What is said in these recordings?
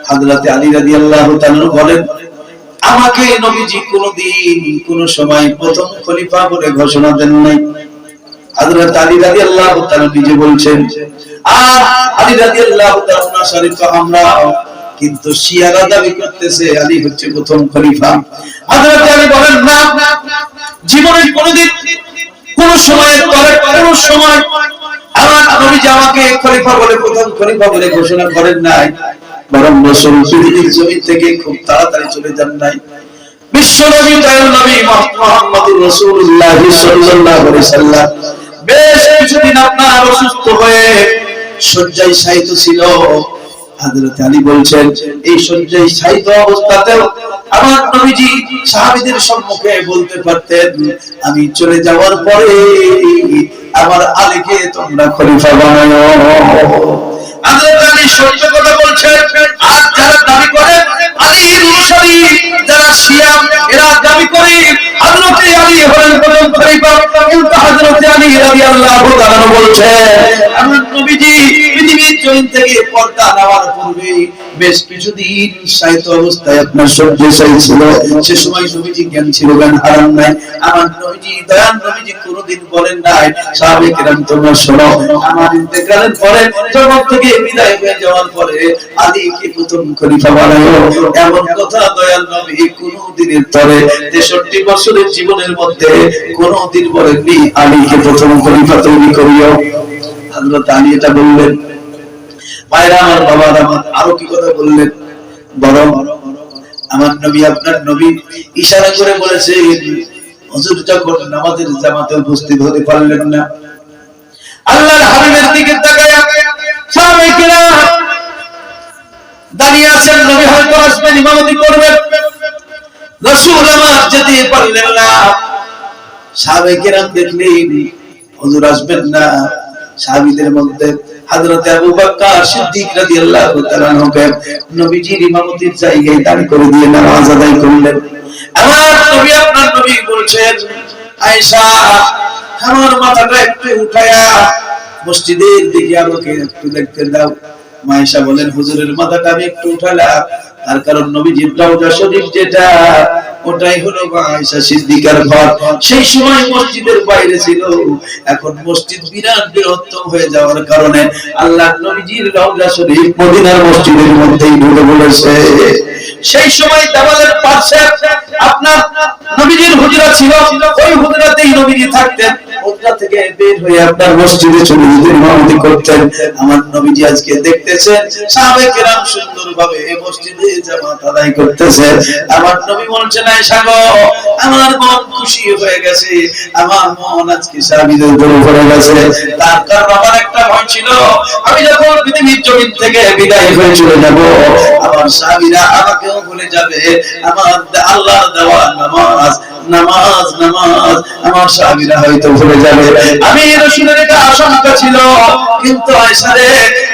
হযরত আলী রাদিয়াল্লাহু তাআলা বলেন, আমাকে নবীজি কোনদিন কোন সময় প্রথম খলিফা বলে ঘোষণা দেন নাই। হযরত আলী রাদিয়াল্লাহু তাআলা নিজে বলছেন, আর আলী রাদিয়াল্লাহু তাআলা শরীফ আমরা, কিন্তু শিয়ারা দাবি করতেছে আলী হচ্ছে প্রথম খলিফা। হযরত আলী বলেন, না, জীবনে কোনদিন কোন সময়ের পরে কোন সময় আমার নবীজি আমাকে খলিফা বলে প্রথম খলিফা বলে ঘোষণা করেন নাই, বরং রাসূল পৃথিবীর জমিন থেকে খুব তাড়াতাড়ি চলে যান নাই। বিশ্বনবী দয়াল নবী মুহাম্মদুর রাসূলুল্লাহ সাল্লাল্লাহু আলাইহি সাল্লাম বেশ কিছুদিন আপনার অসুস্থ হয়ে শয্যায় শায়িত ছিল। হযরত আলী বলছেন, এই শয্যায় শায়িত অবস্থাতেও আমার নবীজি সাহাবীদের সম্মুখে বলতে পারতেন, আমি চলে যাওয়ার পরে আমার আলীকে তোমরা খলিফা বানাও। হযরত আলী সত্য কথা বলছেন। আর যারা দাবি করে আলীর অনুসারী, যারা শিয়া, এরা দাবি করে হযরত আলী হলেন প্রথম খলিফা, কিন্তু হযরত আলী রাদিয়াল্লাহু তাআলা বলছেন, আমার নবীজি পৃথিবীর জমিন থেকে পর্দা নেওয়ার পূর্বে বেশ কিছুদিন শায়িত অবস্থায় আপনার শয্যায় শায়িত ছিল। সে সময় নবীজি জ্ঞান ছিল, জ্ঞান হারান নাই। আমার নবীজি দয়াল নবীজি কোনদিন বলেন নাই, সাহাবায়ে কেরাম তোমরা শোনো, আমার ইন্তেকালের পরে জগৎ থেকে বিদায় হয়ে যাওয়ার পরে আলীকে প্রথম খলিফা বানাও। এমন কথা দয়াল নবী কোনদিনের তরে 63 বছরের জীবনের মধ্যে কোনদিন বলেননি আলীকে প্রথম খলিফা তৈরি করিও। হযরত আলী এটা বললেন। মায়েরা আমার, বাবারা আমার, আরো কি কথা বললেন, বরং আমার নবী আপনার নবী ইশারা করে বলেছে, হুজুর যখন নামাজের জামাতে উপস্থিত হতে পারলেন না, আল্লাহর হাবিবের দিকে তাকায়া সাহাবায়ে কেরাম দাঁড়িয়ে আছেন, নবী হয়তো আসবেন, ইমামতি করবেন, রাসূল আমার যেতে পারলেন না। সাহাবায়ে কেরাম দেখলেন হুজুর আসবেন না। সাহাবীদের মধ্যে হযরত আবু বকর সিদ্দিক রাদিয়াল্লাহু তাআলা আনহুকে নবীজির ইমামতির জায়গায় দাঁড় করে দিয়ে নামাজ আদায় করলেন। আমার নবী আপনার নবী বলছেন, আয়েশা আমার মাথাটা একটু উঠায়া মসজিদের দিকে আমাকে একটু দেখতে দাও। আয়েশা বলেন, হুজুরের মাথাটা আমি একটু উঠালাম, তার কারণ নবীজির রওজা শরীফ যেটা, ওটাই হলো আয়েশা সিদ্দিকার ঘর। সেই সময় মসজিদের বাইরে ছিল, এখন মসজিদ বিরাট বৃহত্তম হয়ে যাওয়ার কারণে আল্লাহর নবীজির রওজা শরীফ মদিনার মসজিদের মধ্যেই ঢুকে পড়েছে। সেই সময় দেওয়ালের পাশে আপনার নবীজির হুজরা ছিল, ওই হুজরাতেই নবীজি থাকতেন। হুজরা থেকে বের হয়ে আপনার মসজিদে চলে যেতেন, ইমামতি করতেন। আমার নবীজি আজকে দেখতেছেন সাহাবায়ে কেরাম সুন্দরভাবে মসজিদে জামাত আদায় করতেছে। আমার নবী বলছেন, আয়েশা গো, আমার মন খুশি হয়ে গেছে, আমার মন আজকে সাহাবীদের উপরে পড়ে গেছে। তার কারণ আমার একটা ভয় ছিল, আমি যখন পৃথিবীর জমিন থেকে বিদায় হয়ে চলে যাব, আমার সাহাবীরা আমাকেও ভুলে যাবে। আমার আল্লাহর দেওয়া নামাজ নামাজ নামাজ আমার সাহাবীরা হয়তো ভুলে যাবে। আমি রাসূলের একটা আশঙ্কা ছিল, কিন্তু আয়েশা রে,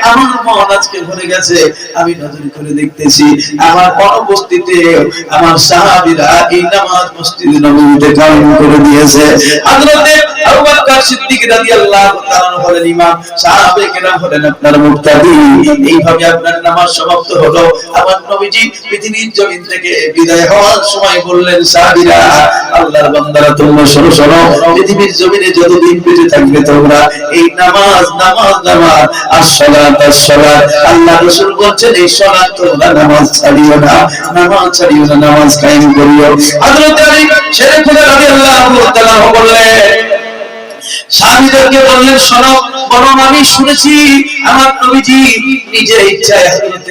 আমার মন আজকে ভরে গেছে। আমি নজর করে দেখতেছি আমার অনুপস্থিতিতে আমার সাহাবীরা এই নামাজ মসজিদে নববীতে কায়েম করে দিয়েছে। হযরত আবু বকর সিদ্দিক রাদিয়াল্লাহু তাআলা হলেন ইমাম, সাহাবায়ে কেরাম হলেন আপনার মুক্তাদি। এইভাবে আপনার নামাজ সমাপ্ত হলো। আমার নবীজি পৃথিবীর জমিন থেকে বিদায় হওয়ার সময় বললেন, সাহাবীরা, আল্লাহর বান্দারা, তোমরা শোনো শোনো, পৃথিবীর জমিনে যতদিন বেঁচে থাকবে তোমরা এই নামাজ নামাজ নামাজ আসসালাত আসসালাত, আল্লাহ রাসূল বলেন এই সালাত তোমরা নামাজ ছাড়িও না, নামাজ ছাড়িও না, নামাজ কায়েম করিও। হযরত আলী শেরে খুদা রাদিয়াল্লাহু তাআলা বললেন, সাহাবীদেরকে বললেন, শোনো, বরং আমি শুনেছি আমার নবীজি নিজে ইচ্ছায় হযরত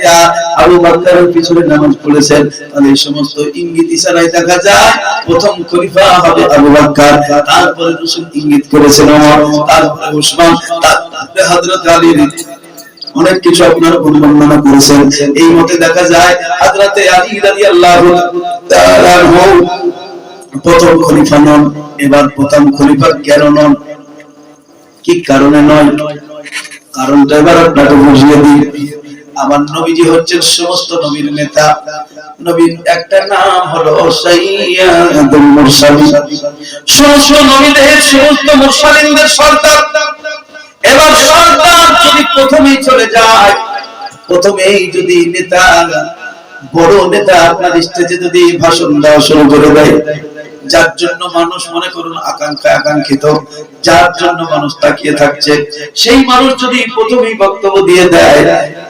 আবু বকরের পিছনে নামাজ পড়েছেন। তাহলে এই সমস্ত ইঙ্গিত ইশারায় দেখা যায় প্রথম খলিফা হবে আবু বকর, তারপরে রাসূল ইঙ্গিত করেছেন ওমর, তারপরে উসমান, তারপরে হযরত আলী। অনেক কিছু আপনারা বর্ণনা করেছেন। এই মতে দেখা যায় হযরত আলী রাদিয়াল্লাহু তাআলা প্রথম খলিফা নন। এবার প্রথম খলিফা কেন নন, কি কারণে নয়, কারণটা এবার আপনাকে বুঝিয়ে দিই। আমার নবীজি হচ্ছেন সমস্ত নবীর নেতা। নবীর একটা নাম হলো সাইয়্যিদুল মুরসালিন, সমস্ত নবীদের সমস্ত মুরসালিনদের সর্দার। এবার সর্দার যদি প্রথমেই চলে যায়, প্রথমেই যদি নেতা, বড় নেতা আপনার স্টেজে যদি ভাষণ দেওয়া শুরু করে দেয়, যার জন্য মানুষ মনে করুন আকাঙ্ক্ষিত, যার জন্য মানুষ তাকিয়ে থাকছে, সেই মানুষ যদি প্রথমেই বক্তব্য দিয়ে দেয়,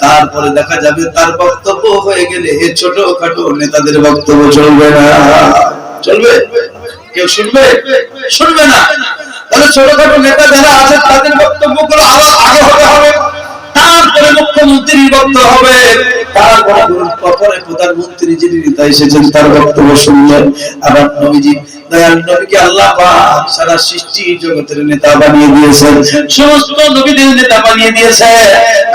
তারপরে দেখা যাবে তার বক্তব্য হয়ে গেলে ছোটখাটো নেতাদের বক্তব্য চলবে না। চলবে? কেউ শুনবে? শুনবে না। তাহলে ছোটখাটো নেতা যারা আছে তাদের বক্তব্যগুলো আগে হবে, তারপরে মুখ্যমন্ত্রীর বক্তব্য হবে, তারপরে প্রধানমন্ত্রী যিনি নেতা এসেছেন তার বক্তব্য শুনলেন। আবার নবীজি, দয়াল নবীকে আল্লাহ পাক সারা সৃষ্টি জগতের নেতা বানিয়ে দিয়েছেন, সমস্ত নবীদের নেতা বানিয়ে দিয়েছে।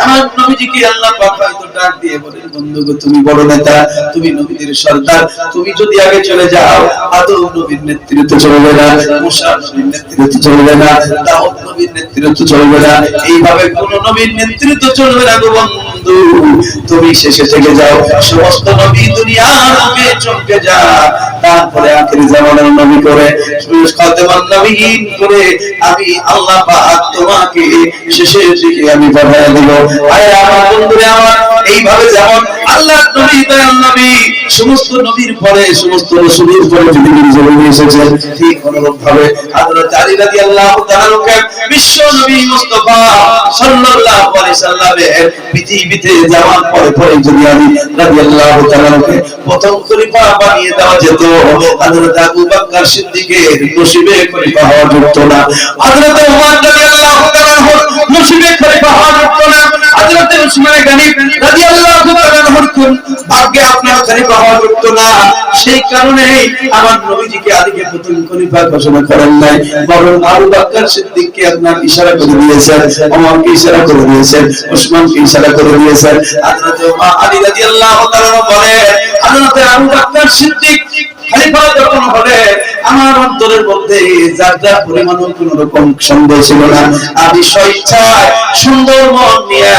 আমার নবীজিকে আল্লাহ পাক হয়তো ডাক দিয়ে বলেন, বন্ধু গো, তুমি বড় নেতা, তুমি নবীদের সর্দার, তুমি যদি আগে চলে যাও, আদম নবীর নেতৃত্ব চলবে না, মুসা নবীর নেতৃত্ব চলবে না, দাউদ নবীর নেতৃত্ব চলবে না, এইভাবে কোন নবীর নেতৃত্ব চলবে না গো বন্ধু, তুমি শেষে থেকে যাও, সমস্ত নবী দুনিয়ার নবী চমকে যা, তারপরে আখির জামানার নবী করে খাতেমান নবীন করে আমি আল্লাহ পাক তোমাকে শেষের দিকে আমি পাঠিয়ে দেব। আয় আমার বন্ধুরা আমার, এইভাবে যেমন আল্লাহর নবী, দয়াল নবী সমস্ত নবীর পরে, সমস্ত রাসূলের পরে পৃথিবীর জমিনে এসেছেন, ঠিক অনুরূপ ভাবে হযরত আলী রাদিয়াল্লাহু তাআলাকে বিশ্ব নবী মুস্তাফা সাল্লাল্লাহু আলাইহি সাল্লামের পৃথিবীতে যাওয়ার পরে যদি আলী রাদিয়াল্লাহু তাআলাকে প্রথম খলিফা বানিয়ে দেওয়া যেত, হযরত আবু বকর সিদ্দিকের নসিবে খলিফা হওয়া যেত না, হযরত ওমর রাদিয়াল্লাহু তাআলার নসিবে খলিফা হওয়া যেত না, হযরত উসমান গনি রাদিয়াল্লাহু তাআলার ভাগ্যে আপনার খলিফা হওয়া যেত না। সেই কারণে আমার নবীজিকে আলীকে প্রথম খলিফা ঘোষণা করেন নাই, বরং আবু বকর সিদ্দিককে আপনার ইশারা করে দিয়েছেন, ওমরকে ইশারা করে দিয়েছেন, উসমানকে ইশারা করে দিয়েছেন। হযরত আলী রাদিয়াল্লাহু তাআলা বলে, হযরত আবু বকর সিদ্দিক খলিফা যখন হলে আমার অন্তরের মধ্যে যার পরিমাণ কোন রকম সন্দেহ ছিল না, আমি স্বেচ্ছায় সুন্দর মন নিয়ে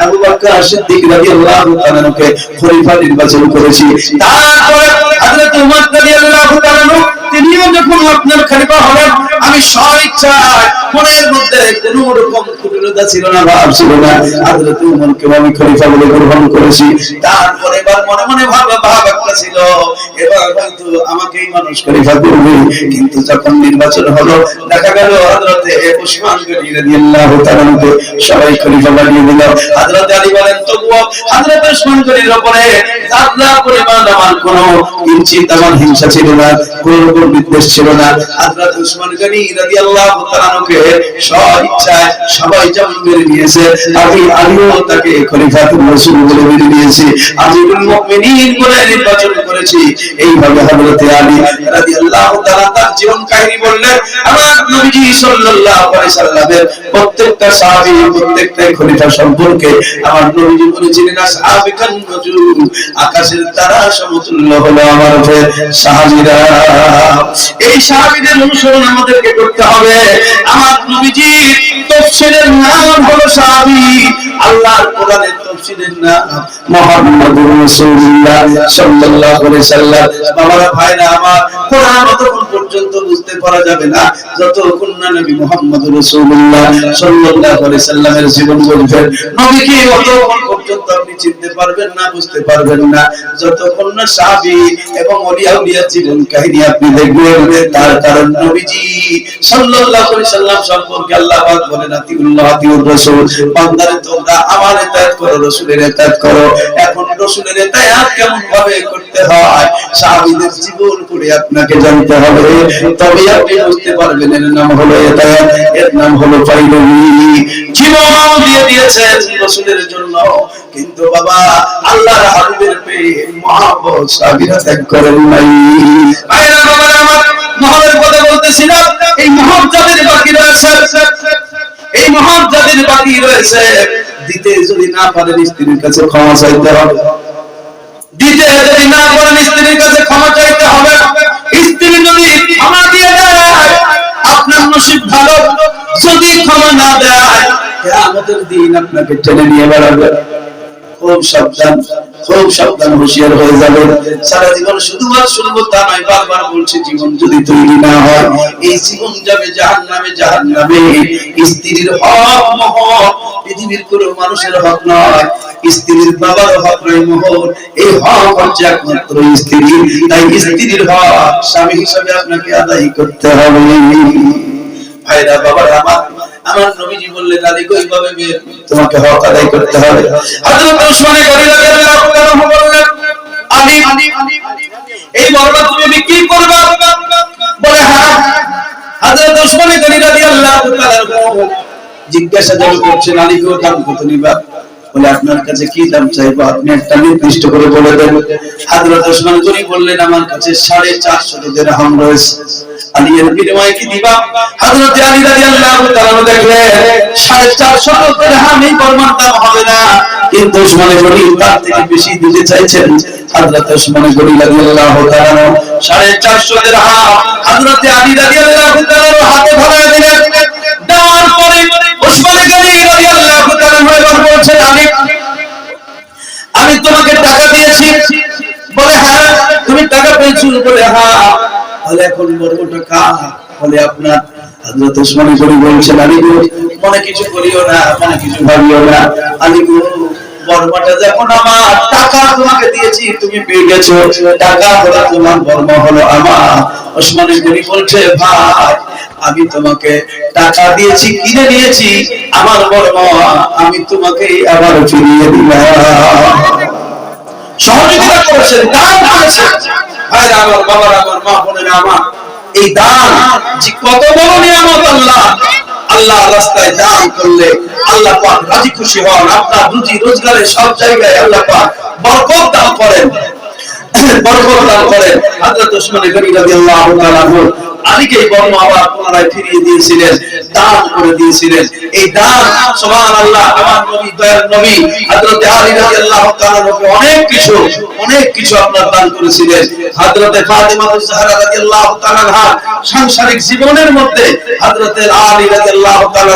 আবু বকর সিদ্দিক রাদিয়াল্লাহু তাআলাকে খলিফা নির্বাচন করেছি। তারপরে হযরত ওমর রাদিয়াল্লাহু তাআলা তিনিও যখন আপনার খলিফা হলেন, আমি স্বেচ্ছায় মনের মধ্যে কোনো রকম কুটিলতা ছিল না, ভাব ছিল না, হযরত ওমরকে আমি খলিফা বলে গ্রহণ করেছি। তারপরে এবার মনে মনে ভাব একটা ছিল, এবার হয়তো আমাকেই মানুষ খলিফা করবে, কিন্তু যখন নির্বাচন হলো দেখা গেল হযরত উসমান গনি রাদিয়াল্লাহু তাআলাকে সবাই খলিফা বানিয়ে দিল। হযরত আলী বলেন, তবুও হযরত উসমান গনির উপরে যারা পরিমাণ আমার কোনো কিঞ্চিত আমার হিংসা ছিল না, কোনো বিদ্বেষ ছিল না। হযরত উসমান গনি রাদিয়াল্লাহু তাআলাকে স্বেচ্ছায় সবাই যেমন মেনে নিয়েছে, আমি আলীও তাকে খলিফাতুর রাসূল বলে মেনে নিয়েছি, আমিরুল মুমিনিন বলে নির্বাচন করেছি। এইভাবে হযরত আলী রাদিয়াল্লাহু তাআলা তার জীবন কাহিনী বললেন। আমার নবীজি সাল্লাল্লাহু আলাইহি সাল্লামের প্রত্যেকটা সাহাবী, প্রত্যেকটা খলিফা সম্পর্কে আমার নবীজি বলেছিলেন, আসহাবিকান নজুম, আকাশের তারা সমতুল্য হলো আমার সাহাবীরা। এই সাহাবীদের অনুসরণ আমাদেরকে করতে হবে। আমার নবীজির তাফসীরের নাম হলো সাহাবী, আল্লাহর কোরআনের তাফসীরের নাম মুহাম্মাদুর রাসূলুল্লাহ সাল্লাল্লাহু আলাইহি সাল্লাম। বাবারা, ভাইরা আমার, কোরআন ততক্ষণ পর্যন্ত বুঝতে পারা যাবে না যতক্ষণ না নবী মুহাম্মাদুর রাসূলুল্লাহ সাল্লাল্লাহু আলাইহি সাল্লামের জীবন বুঝবেন। নবীকে ততক্ষণ পর্যন্ত আপনি চিনতে পারবেন না, বুঝতে পারবেন না যতক্ষণ না সাহাবী এবং ওলিয়া জীবন কাহিনী আপনি দেখবেন। তার কারণ নবীজি সাল্লাল্লাহু আলাইহি সাল্লাম সম্পর্কে আল্লাহ পাক বলেন, আতিউল্লাহ আতিউর রাসূল, বান্দারে তোমরা আমার ইতাআত করো, রাসূলের ইতাআত করো। এখন রাসূলের ইতাআত কেমন ভাবে করতে হয় সাহাবীদের জীবন পড়ে আপনাকে জানতে হবে, তবে আপনি বুঝতে পারবেন। এর নাম হলো ইতাআত, এর নাম হলো পাইরবি। জীবন দিয়ে দিয়েছেন রাসূলের জন্য, কিন্তু বাবা আল্লাহর হাবিবের প্রেম মহব্বত সাহাবীরা ত্যাগ করেন নাই। ভাইরা বাবা আমার, মহব্বতের কথা বলতেছিলাম, এই মহব্বতের বাকি রয়েছে, এই মহব্বতের বাকি রয়েছে। দিতে যদি না পারেন স্ত্রীর কাছে ক্ষমা চাইতে হবে, দিতে যদি না পারেন স্ত্রীর কাছে ক্ষমা চাইতে হবে। স্ত্রী যদি ক্ষমা দিয়ে দেয় আপনার নসিব ভালো, যদি ক্ষমা না দেয় কিয়ামতের দিন আপনাকে টেনে নিয়ে বেড়াবে। খুব সাবধান, খুব সাবধান হুঁশিয়ার হয়ে যাবে। সারা জীবন শুধু আর শুনবো তা নয়, বারবার বলছে জীবন যদি তৈরি না হয় এই জীবন যাবে জাহান্নামে। জাহান্নামে স্ত্রীর হক মোহর পৃথিবীর কোনো মানুষের হক নয়, স্ত্রীর বাবার হক নয় মোহর, এই হক হচ্ছে একমাত্র স্ত্রী। তাই স্ত্রীর হক স্বামী হিসাবে আপনাকে আদায় করতে হবে। ভাইরা বাবারা আমার নবীজি বললেন আলীকে ওইভাবে তোমাকে হক আদায় করতে হবে। হযরত ওসমান গনি রাদিয়াল্লাহু তাআলা বললেন আলী এই বর্ণনা তুমি বিক্রি করবে? বলে হ্যাঁ। হযরত ওসমান গনি রাদিয়াল্লাহু তাআলা জিজ্ঞাসা করছেন আলীকে দাম কত নিবা? বলে আপনার কাছে কি দাম চাইবো আপনি একটা নির্দিষ্ট করে বলে দেন। হযরত ওসমান গনি বললেন আমার কাছে 450 দিরহাম রয়েছে, আলী এর বিনিময়ে কি দিবা? হযরত আলী রাদিয়াল্লাহু তাআলা দেখলেন 450 দিরহামই পরিমাণ দাম হবে না, কিন্তু ওসমান গনি তার থেকে বেশি দিতে চাইছেন। হযরত ওসমান গনি রাদিয়াল্লাহু তাআলা 450 দিরহাম হযরত আলী রাদিয়াল্লাহু তাআলার হাতে ধরে দিলেন। দেওয়ার পরে ওসমান গনি রাদিয়াল্লাহু তাআলা বলছেন আলী আমি তোমাকে টাকা দিয়েছি। বলে হ্যাঁ। তুমি টাকা পেয়েছো? বলে হ্যাঁ। বলে এখন বর্গটা কার? বলে আপনার। হযরত ওসমান গনি বলছেন আলী মনে কিছু করিও না, মনে কিছু ভাবিও না, আলী বর্মাটা যখন আমার, টাকা তোমাকে দিয়েছি তুমি পেয়ে গেছো, টাকা হলো তোমার, বর্ম হলো আমার। ওসমান গনি বলছে ভাই আমি তোমাকে টাকা দিয়েছি, কিনে নিয়েছি, আমার বর্ম আমি তোমাকে আবার ফিরিয়ে দিলাম। সহযোগিতা করেছেন, দান করেছেন। ভাইরা আমার, বাবারা আমার, মা বোনেরা আমার, এই দান যে কত বড় নিয়ামত। আল্লাহ রাস্তায় দান করলে আল্লাহ পাক রাজি খুশি হন। আপনার রুজি রোজগারের সব জায়গায় আল্লাহ পাক বরকত দান করেন, বরকত দান করেন। হযরত ওসমান গনি রাদিয়াল্লাহু তাআলা আলীকে এই বর্ম আবার পুনরায় ফিরিয়ে দিয়েছিলেন, দান করে দিয়েছিলেন। এই দান সুবহানাল্লাহ আমার নবী, দয়ার নবী হযরত আলী রাদিয়াল্লাহু তাআলা অনেক কিছু আপনার দান করেছিলেন। হযরত ফাতিমা জাহরা রাদিয়াল্লাহু তাআলা সাংসারিক জীবনের মধ্যে হযরত আলী রাদিয়াল্লাহু তাআলা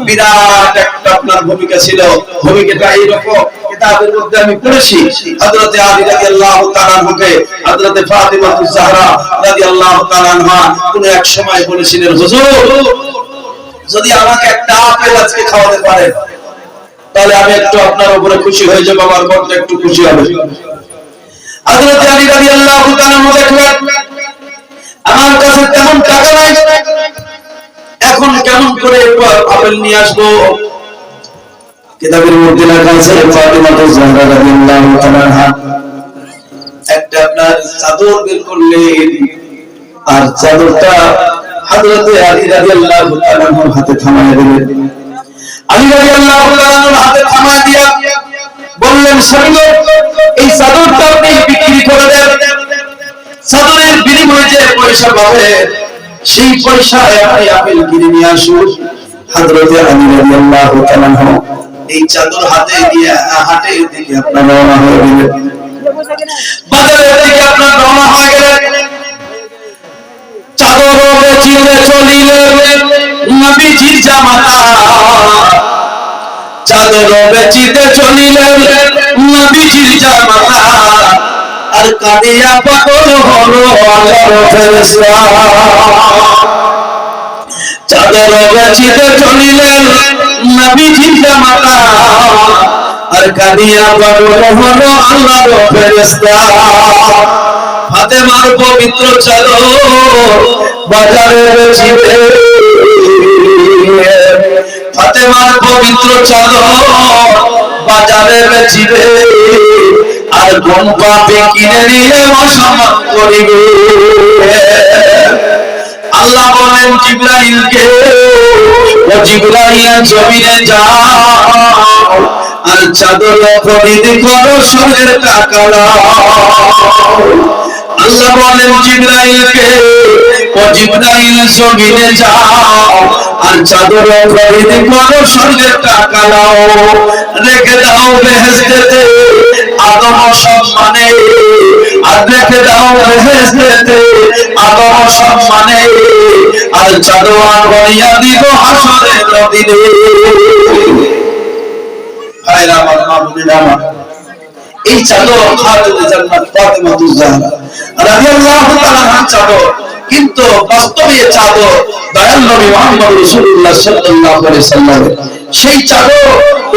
বিরাট একটা আপনার ভূমিকা ছিল। ভূমিকাটা এইরকম, কিতাবের মধ্যে আমি পড়েছি। হযরত আলী রাদিয়াল্লাহু তাআলা কে হযরত ফাতিমা জাহরা রাদিয়াল্লাহু তাআলা কোন এক সময় বলেছিলেন হুজুর যদি আমাকে একটা আপেল আজকে খাওয়াতে পারেন তাহলে আমি একটু আপনার উপরে খুশি হয়ে যাব, আমার মনটা একটু খুশি হবে। হযরত আলী রাদিয়াল্লাহু তাআলা দেখলেন আমার কাছে তেমন টাকা নাই, এখন কেমন করে আপেল নিয়ে আসবো? কিতাবের মধ্যে লেখা আছে ফাতিমা জাহরা রাদিয়াল্লাহু তাআলা একটা আপনার চাদর বের করলেন, আর চাদরটা হযরত আলী রাদিয়াল্লাহু তাআলার হাতে থামায় দিলেন। আলী রাদিয়াল্লাহু তাআলার হাতে থামায় দিয়া বললেন স্বামী এই চাদরটা আপনি বিক্রি করে দেন, চাদরের বিনিময়ে যে পয়সা পাবেন সেই পয়সায় আপনি আপেল কিনে নিয়ে আসুন। হযরত আলী রাদিয়াল্লাহু তাআলা এই চাদর হাতে নিয়ে হাটের দিকে আপনার রওনা হয়ে গেলেন, বাজারের দিকে আপনার রওনা হয়ে গেলেন। চাদর বেচিতে চলিলেন নবীজির জামাতা, চাদর বেচিতে চলিলেন নবীজির জামাতা, আর কাঁদিয়া পাগল হলো আল্লাহর ফেরেশতা। চাদর বেচিতে চলিলেন নবীজির জামাতা, আর কাঁদিয়া পাগল হলো আল্লাহর ফেরেশতা। ফাতেমার পবিত্র চাদর বাজারে বেচিবে, ফাতেমার পবিত্র চাদর বাজারে বেচিবে, আর কোন পাপে কিনে নিলে অসম্মান করিবে। আল্লাহ বলেন জিবরাইলকে ও জিবরাইল জমিনে যাও আর চাদর খরিদ করো, সোনার টাকা দাও। আল্লাহ বলেন জিবরাইলকে ও জিবরাইল জমিনে যাও আর চাদর খরিদ করো, সোনার টাকা দাও। রেখে দাও বেহেশতেতে আদম সম্মানে, আর রেখে দাও বেহেশতেতে আদম সম্মানে, আর চাদর গড়িয়া দিব হাসরের দিনে। ভাইরা আমার, মা বোনেরা আমার, এই চাদর খাতুনে জান্নাত ফাতেমাতুজ জাহরা রাদিয়াল্লাহু তাআলা আনহা চাদর, কিন্তু বাস্তবে চাদর দয়াল নবী মুহাম্মদ রাসূলুল্লাহ সাল্লাল্লাহু আলাইহি সাল্লাম সেই চাদর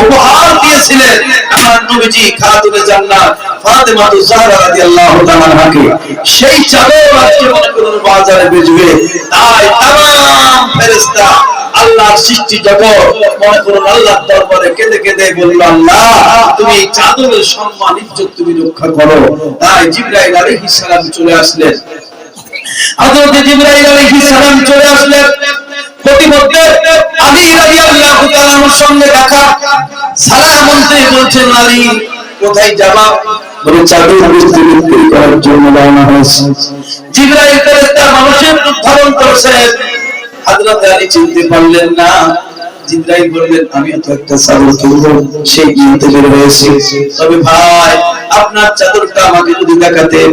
উপহার দিয়েছিলেন আমার নবীজি খাতুনে জান্নাত ফাতেমাতুজ জাহরা রাদিয়াল্লাহু তাআলা আনহাকে। সেই চাদর আজকে মনে করুন বাজারে বেচবে, তাই तमाम ফেরেশতা আল্লাহর সৃষ্টি জগৎ মনে করুন আল্লাহর দরবারে কেঁদে কেঁদে বলল, আল্লাহ তুমি চাদরের সম্মান ইজ্জত তুমি রক্ষা করো। তাই জিবরাইল আলাইহিস সালাম চলে আসলেন, হযরত জিবরাইল আলাইহিস সালাম চলে আসলেন। প্রতিমধ্যে আলী রাদিয়াল্লাহু তাআলার সঙ্গে দেখা, সালাম আনতে বলছেন, আলী কোথায় যাবা? বলে চাদর বিক্রি করার জন্য রওনা হয়েছে। জিবরাইল ফেরেশতা মানুষের রূপ ধারণ করেছেন। হযরত আলী চিনতে পারলেন না। জিবরাইল বললেন, আমিও তো একটা চাদর কিনবো, সেই কিনতে বের হয়েছি। তবে ভাই আপনার চাদরটা আমাকে যদি দেখাতেন,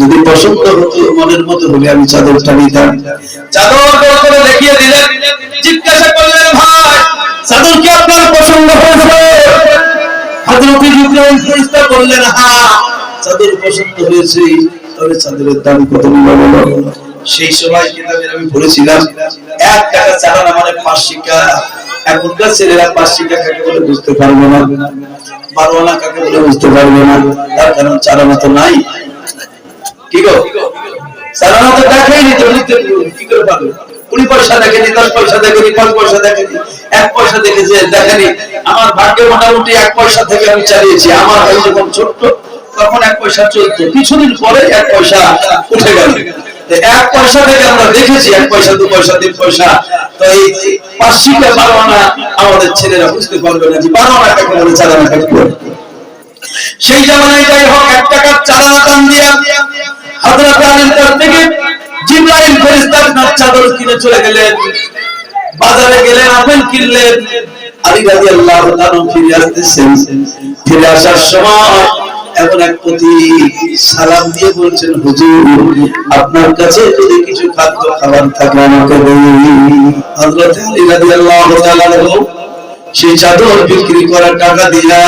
যদি পছন্দ হতো মনের মতো হলে আমি চাদরটা নিতাম। চাদর করে দেখিয়ে দিলেন। জিজ্ঞাসা করলেন, ভাই চাদর কি আপনার পছন্দ হয়েছে? হযরত জিবরাইল ফেরেশতা বললেন, হ্যাঁ চাদর পছন্দ হয়েছে, তবে চাদরের দাম কত বলো? সেই সময় কিতাবের আমি পড়েছিলাম 1 টাকা চালান মানে 5 শিকা। এখনকার ছেলেরা 5 শিকা কাকে বলে বুঝতে পারবে না, 12 আনা কাকে বলে বুঝতে পারবে না। তার কারণ চালানো তো নাই। কি গো, চালানো তো দেখাই নি, তো কি করে পারবে? 20 পয়সা দেখেনি, 10 পয়সা দেখেনি, 5 পয়সা দেখেনি, 1 পয়সা দেখেছে দেখেনি। আমার ভাগ্যে মোটামুটি 1 পয়সা থেকে আমি চালিয়েছি। আমার ভাই যখন ছোট্ট তখন 1 পয়সা চলতো, কিছুদিন পরে 1 পয়সা উঠে গেল। 1 পয়সা থেকে আমরা দেখেছি 1 পয়সা, 2 পয়সা, 3 পয়সা। তো এই 5 শিকা 12 আনা আমাদের ছেলেরা বুঝতে পারবে না যে 12 আনা কাকে বলে, চালানা কাকে বলে। সেই জামানায় যাই হোক 1 টাকার চালানা দাম দিয়ে হযরত আলীর কাছ থেকে জিবরাইল ফেরেশতা আপনার চাদর কিনে চলে গেলেন। বাজারে গেলেন, আপেল কিনলেন। আলী রাদিয়াল্লাহু তাআলা ফিরে আসতেছেন। ফিরে আসার সময় এমন এক পথিক সালাম দিয়ে বলছেন, হুজুর আপনার কাছে যদি কিছু খাদ্য খাবার থাকে আমাকে দিন। হযরত আলী রাদিয়াল্লাহু তাআলা সেই চাদর বিক্রি করার টাকা দিয়ে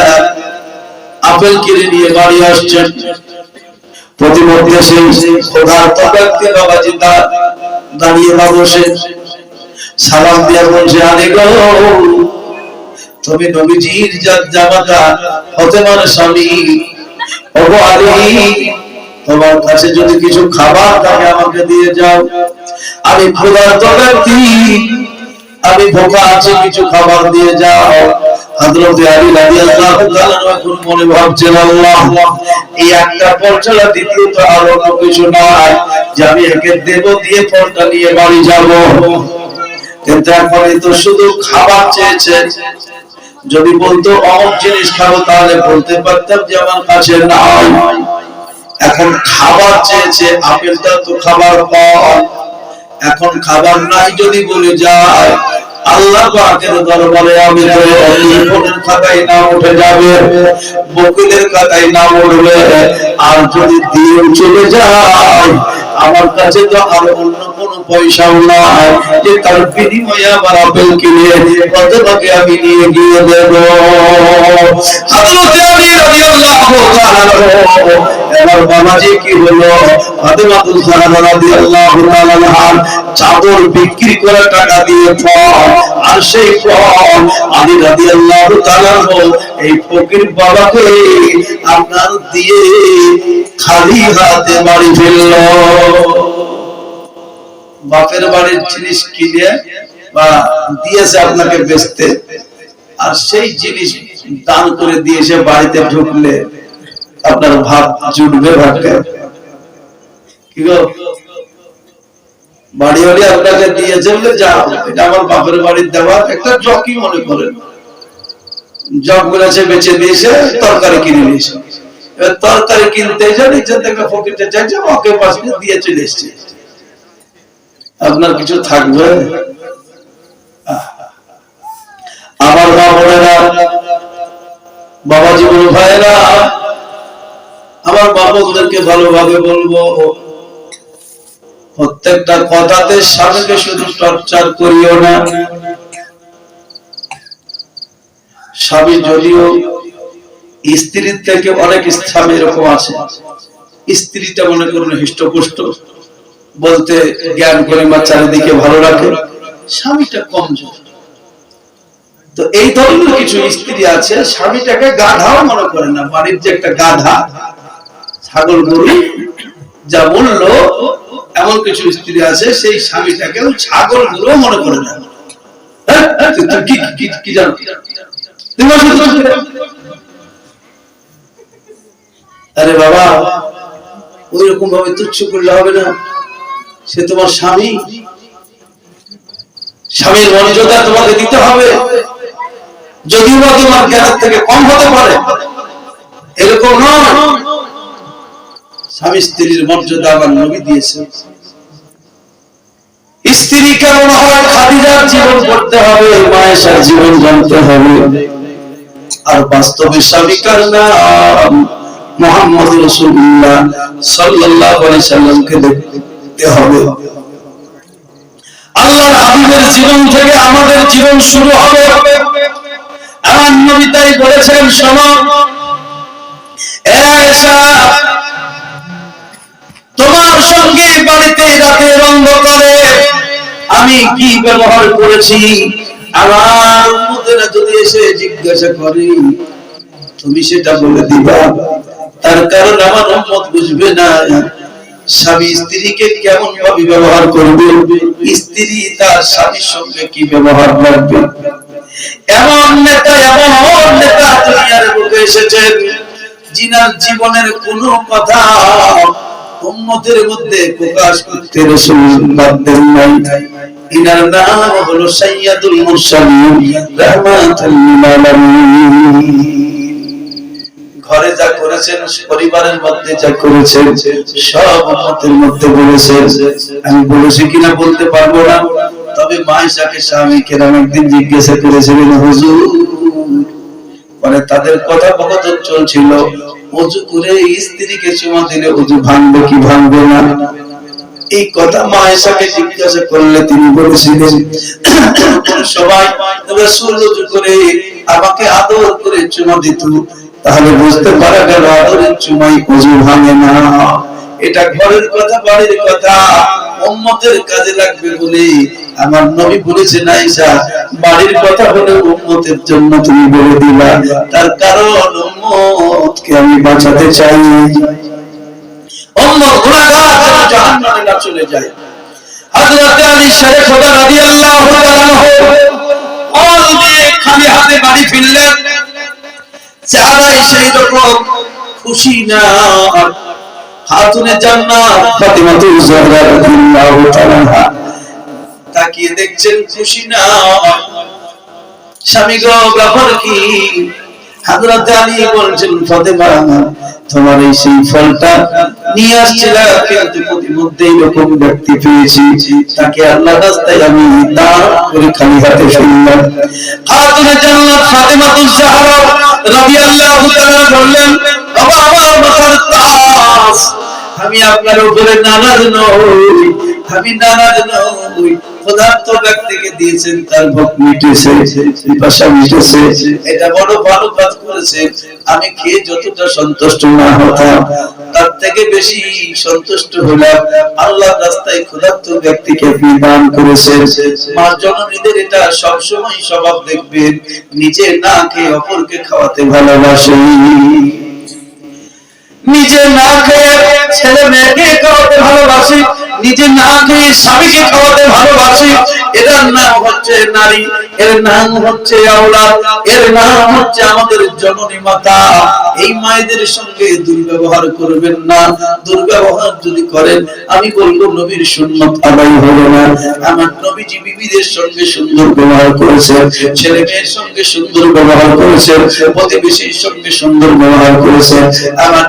আপেল কিনে নিয়ে বাড়ি আসছেন। প্রতিমধ্যে সেই ক্ষুধার্ত ব্যক্তি বাবাজি দাঁড়িয়ে বা বসে সালাম দিয়ে বলছে, আলী গো তুমি নবীজির জামাতা ফাতেমার স্বামী, ওগো আলী তোমার কাছে যদি কিছু খাবার থাকে আমাকে দিয়ে যাও। আমি ক্ষুধার্ত ব্যক্তি, আমি ভোকা আছি, কিছু খাবার দিয়ে যাও। হযরত আলী রাদিয়াল্লাহু তাআলা এখন মনে ভাবছেন, আল্লাহ এই একটা ফল ছাড়া দ্বিতীয়ত আর অন্য কিছু নাই যে আমি একে দেব, দিয়ে ফলটা নিয়ে বাড়ি যাব। কিন্তু এখন তো শুধু খাবার চেয়েছে। যদি বলতো অমুক জিনিস খাবো তাহলে বলতে পারতাম যে আমার কাছে নাই। এখন খাবার চেয়েছে, আপেলটা তো খাবার ফল। এখন খাবার নাই যদি বলে যায়, আল্লাহ পাকের দরবারে আমি টেলিফোনের খাতায় নাম উঠে যাবে, বকিলের খাতায় নাম উঠবে। আর যদি দিয়ে চলে যায়, আমার কাছে তো আর অন্য কোনো পয়সাও নাই যে তার বিনিময়ে আমার আপেল কিনে কতটাকে আমি নিয়ে গিয়ে দেব। হযরত আলী রাদিয়াল্লাহু তাআলা এবার বাবাজি কি হলো, ফাতেমাতুজ জাহরা রাদিয়াল্লাহু তাআলা আনহার চাদর বিক্রি করে টাকা দিয়ে ফল, আর সেই ফল আলী রাদিয়াল্লাহু তাআলা এই ফকির বাবাকে আপনার দিয়ে খালি হাতে বাড়ি ফিরল। বাপের বাড়ির জিনিস কিনে বা দিয়েছে আপনাকে বেচতে, আর সেই জিনিস দান করে দিয়েছে বাড়িতে ঢুকলে আপনার ভাত জুটবে ভাগ্যে। কি গো, বাড়ি বাড়ি আপনাকে দিয়েছে বলে যাও, এটা আমার বাপের বাড়ির দেওয়া একটা জকি মনে করেন, জগ গুলাছে বেচে দিয়েছে, তরকারি কিনে নিয়েছে। এবার তরকারি কিনতে যান, ইচ্ছা থেকে ফকিরটা চাইছে, ওকে পাশে দিয়ে চলে এসছে। আপনার কিছু থাকবে? আমার বাবা বাবাজি বলো, ভাইরা আমার বাবাদেরকে ভালোভাবে বলবো, প্রত্যেকটা কথাতে স্বামীকে শুধু টর্চার করিও না। স্বামী যদিও স্ত্রীর থেকে অনেক স্থানে এরকম আছে, স্ত্রীটা মনে করুন হৃষ্টপুষ্ট, বলতে জ্ঞান করে বা চারিদিকে ভালো রাখে, স্বামীটা কমজোর। তো এই ধরনের কিছু স্ত্রী আছে স্বামীটাকে গাধাও মনে করে না, বাড়ির যে একটা গাধা ছাগল গরু যা বললো, এমন কিছু স্ত্রী আছে সেই স্বামীটাকে ছাগল গরু মনে করে না। কি জানো আরে বাবা, ওই রকম ভাবে তুচ্ছ করলে হবে না, সে তোমার স্বামী, স্বামীর মর্যাদা তোমাকে দিতে হবে, যদিও বা তোমার জ্ঞানের থেকে কম হতে পারে, এরকম নয়। স্বামী স্ত্রীর মর্যাদা আমার নবী দিয়েছে। স্ত্রী কেমন হয় খাদিজার জীবন করতে হবে, মায়েশার জীবন জানতে হবে, আর বাস্তবে স্বামীকার নাম মুহাম্মদ রাসূলুল্লাহ সাল্লাল্লাহু আলাইহি সাল্লামকে দেখতে হবে। আল্লাহর হাবিবের জীবন থেকে আমাদের জীবন শুরু হবে। আমার নবী তাই বলেছেন, শোনো আয়েশা, তোমার সঙ্গে বাড়িতে রাতের অন্ধকারে আমি কি ব্যবহার করেছি, আমার উম্মতেরা যদি এসে জিজ্ঞাসা করে তুমি সেটা বলে দিবা, তার কারণ আমার উম্মত বুঝবে না স্বামী স্ত্রীকে কেমন ভাবে ব্যবহার করবে, স্ত্রী তার স্বামীর সঙ্গে কি ব্যবহার করবে। এমন নেতা দুনিয়ার বুকে এসেছেন যিনার জীবনের কোনো কথা উম্মতের মধ্যে প্রকাশ করতে রাসূল বাধ্য নাই। ইনার নাম হলো সাইয়্যিদুল মুরসালিন রাহমাতুল লিল আলামিন। ঘরে যা করেছেন, পরিবারের মধ্যে যা করেছেন, সব উম্মতের মধ্যে বলেছেন। আমি বলেছি কিনা বলতে পারবো না, তবে মায়েশাকে স্বামী কেরাম একদিন জিজ্ঞাসা করেছিলেন, হুজুর, মানে তাদের কথোপকথন চলছিল, ওযু করে স্ত্রীকে চুমা দিলে ওযু ভাঙবে কি ভাঙবে না। এই কথা মায়েশাকে জিজ্ঞাসা করলে তিনি বলেছিলেন, সবাই রাসূল ওযু করে আমাকে আদর করে চুমা দিত, তাহলে বুঝতে পারা গেল আদরের চুমাই ওযু ভাঙে না। এটা ঘরের কথা, বাড়ির কথা, উম্মতের কাজে লাগবে বলে আমার নবী বলেছেন, আয়েশা বাড়ির কথা হলে উম্মতের জন্য তুমি বলে দিলা, তার কারণ উম্মতকে আমি বাঁচাতে চাই, উম্মত গুনাহগার যেন জাহান্নামে না চলে যায়। হযরত আলী শেরে খোদা রাদিয়াল্লাহু তাআলা খালি হাতে বাড়ি ফিরলেন, চেহারায় সেই রকম খুশি না। খাতুনে জান্নাত ফাতিমাতুজ জাহরা রাদিয়াল্লাহু তাআলা তাকিয়ে দেখছেন, খুশি না। স্বামী গো, ব্যাপার কি? হযরত আলী বলছেন, ফাতেমা তোমার এই সেই ফলটা নিয়ে আসছিলাম, কিন্তু প্রতিমধ্যে এরকম ব্যক্তি পেয়েছি, তাকে আল্লাহর রাস্তায় আমি দান করে খালি হাতে ফিরলাম। খাতুনে জান্নাত ফাতিমাতুজ জাহরা রাদিয়াল্লাহু তাআলা বললেন, বাবা আমার মাথার তাজ, আমি আপনার উপরে নারাজ নই, আমি নারাজ নই। পদার্থ ব্যক্তিকে দিয়েছেন, তার ভোগ মিটেছে, পিপাসা মিটেছে, এটা বড় ভালো কাজ করেছে। আমি খেয়ে যতটা সন্তুষ্ট না হতাম, তার থেকে বেশি সন্তুষ্ট হলাম আল্লাহর রাস্তায় ক্ষুধার্ত ব্যক্তিকে আপনি দান করেছেন। মা জননীদের এটা সবসময় স্বভাব দেখবেন, নিজে না খেয়ে অপরকে খাওয়াতে ভালোবাসে, নিজে না খেয়ে ছেলে মেয়েকে খাওয়াতে ভালোবাসি, নিজে না খেয়ে স্বামীকে খাওয়াতে ভালোবাসি। এর নাম হচ্ছে নারী, এর নাম হচ্ছে আওলাদ, এর নাম হচ্ছে আমাদের জননী মাতা। এই মায়েদের সঙ্গে দুর্ব্যবহার করবেন না। দুর্ব্যবহার যদি করেন, আমি বলবো নবীর সুন্নাত আদায় হবে না। আমার নবীজি বিবিদের সঙ্গে সুন্দর ব্যবহার করেছেন, ছেলে মেয়ের সঙ্গে সুন্দর ব্যবহার করেছেন, প্রতিবেশীর সঙ্গে সুন্দর ব্যবহার করেছেন। আমার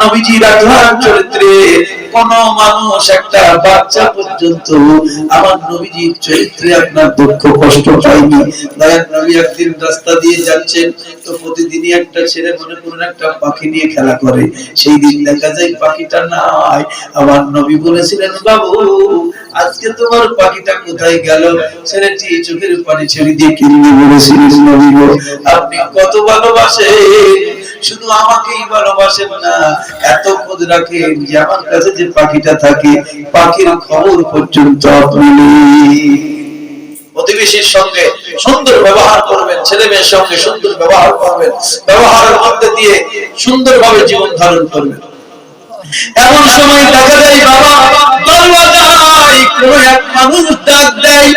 নবীজির আখলাক চরিত্রে কোন মানুষ, একটা বাচ্চা পর্যন্ত আমার নবীজির চরিত্রে আপনার দুঃখ কষ্ট পায়নি। দয়ার নবী একদিন রাস্তা দিয়ে যাচ্ছেন, তো প্রতিদিনই একটা ছেলে মনে করুন একটা পাখি নিয়ে খেলা করে, সেই দিন দেখা যায় পাখিটা নাই। আমার নবী বলেছিলেন, বাবু আজকে তোমার পাখিটা কোথায় গেল? ছেলেটি চোখের পানি ছেড়ে দিয়ে কেঁদে বলেছিলেন, নবী গো আপনি কত ভালোবাসেন, শুধু আমাকেই ভালোবাসেন না, এত খোঁজ রাখেন যে আমার কাছে যে পাখিটা থাকে পাখির খবর পর্যন্ত আপনি নেন। প্রতিবেশীর সঙ্গে সুন্দর ব্যবহার করবেন, ছেলে মেয়ের সঙ্গে সুন্দর ব্যবহার করবেন, ব্যবহারের মধ্যে দিয়ে সুন্দরভাবে জীবন ধারণ করবেন। এমন সময় দেখা যায় বাবা দরওয়াজায় কোনো এক মানুষ ডাক দেয়,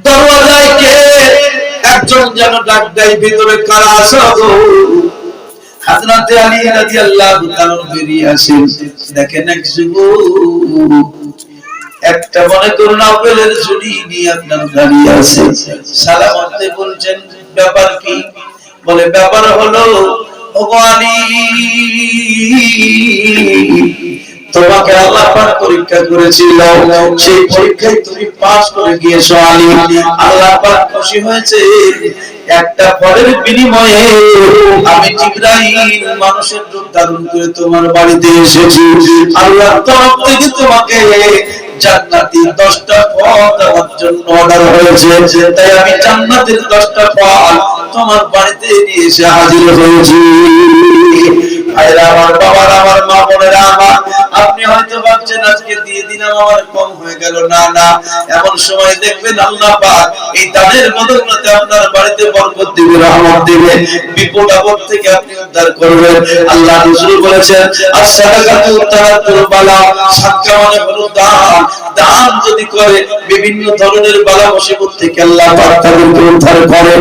দরওয়াজায় কে একজন যেন ডাক দেয়, ভিতরে কারা আছো গো? হযরত আলী রাদিয়াল্লাহু তাআলা বেরিয়ে আসেন, দেখেন এক যুবক একটা মনে করুন আপেলের ঝুড়ি নিয়ে আপনার দাঁড়িয়ে আছে, সালাম আনতে বলছেন, ব্যাপার কি? বলে ব্যাপার হলো ওগো আলী, তোমাকে আল্লাহ পাক পরীক্ষা করেছিল, সেই পরীক্ষায় তুমি পাস করে গিয়েছো আলী, আল্লাহ পাক খুশি হয়েছে, একটা ফলের বিনিময়ে আমি জিবরাইল মানুষের রূপ ধারণ করে তোমার বাড়িতে এসেছি, আল্লাহর তরফ থেকে তোমাকে জান্নাতি 10টা ফল দেওয়ার জন্য অর্ডার হয়েছে, তাই আমি জান্নাতের 10টা ফল তোমার বাড়িতে নিয়ে এসে হাজির হয়েছি। ভাইরা আমার, বাবারা আমার, মা বোনেরা আমার, আপনি হয়তো ভাবছেন আজকে দিয়ে দিলাম আমার কম হয়ে গেল, না না, এমন সময় দেখবেন আল্লাহ পাক এই দানের বদৌলতে আপনার বাড়িতে বরকত দিবে, রহমত দিবে, বিপদ আপদ থেকে আপনি উদ্ধার করবেন। আল্লাহ রাসূল বলেছেন as-সাদাকাতু তারাতুল বালা, সাদকা মানে হলো দান, দান যদি করে বিভিন্ন ধরনের বালা মুসিবত থেকে আল্লাহ পাক তাদেরকে উদ্ধার করে।